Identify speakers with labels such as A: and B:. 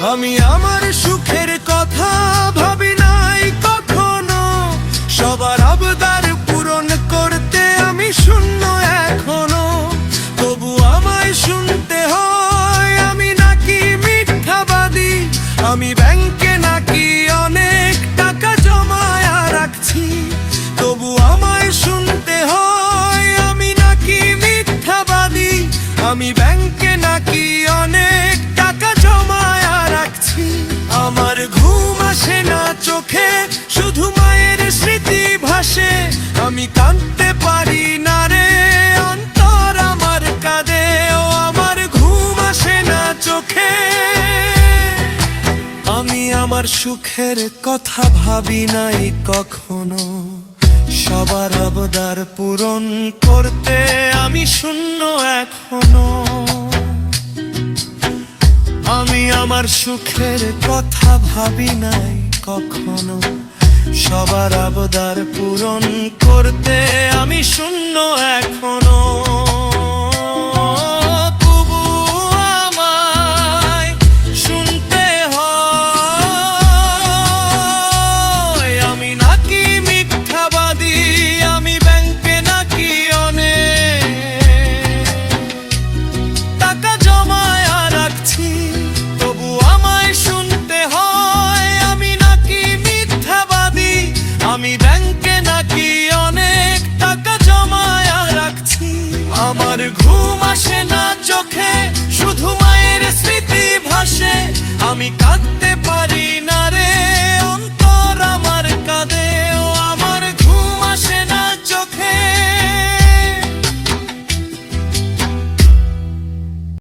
A: আমি আমার সুখের কথা ভাবি নাই কখনো, সবার আবদার পূরণ করতে আমি শূন্য এখনো। তবু আমায় শুনতে হয় আমি নাকি মিথ্যাবাদী, আমি ব্যাংকে নাকি অনেক টাকা জমায়া রাখছি। তবু আমায় শুনতে হয় আমি নাকি মিথ্যাবাদী, আমি ব্যাংকে নাকি অনেক টাকা জমায়া রাখছি। আমার ঘুম আসে না চোখে, শুধু মায়ের স্মৃতি ভাসে। আমি কাঁদতে পারি না রে, অন্তর আমার কাঁদে। ও আমার ঘুম আসে না চোখে, আমি আমার সুখের কথা ভাবি নাই কখনো, সবার আবদার পূরণ করতে আমি শূন্য এখনো। আমি আমার সুখের কথা ভাবি নাই কখনো, সবার আবদার পূরণ করতে আমি শূন্য এখনো। তবু আমায় শুনতে হয় আমি নাকি মিথ্যাবাদী, আমি ব্যাংকে নাকি অনেক টাকা জমায়া রাখছি। তবু আমায় শুনতে হয় আমি নাকি মিথ্যাবাদী, আমি ব্যাংকে নাকি অনেক টাকা জমায়া রাখছি। আমার ঘুম আসে না চোখে,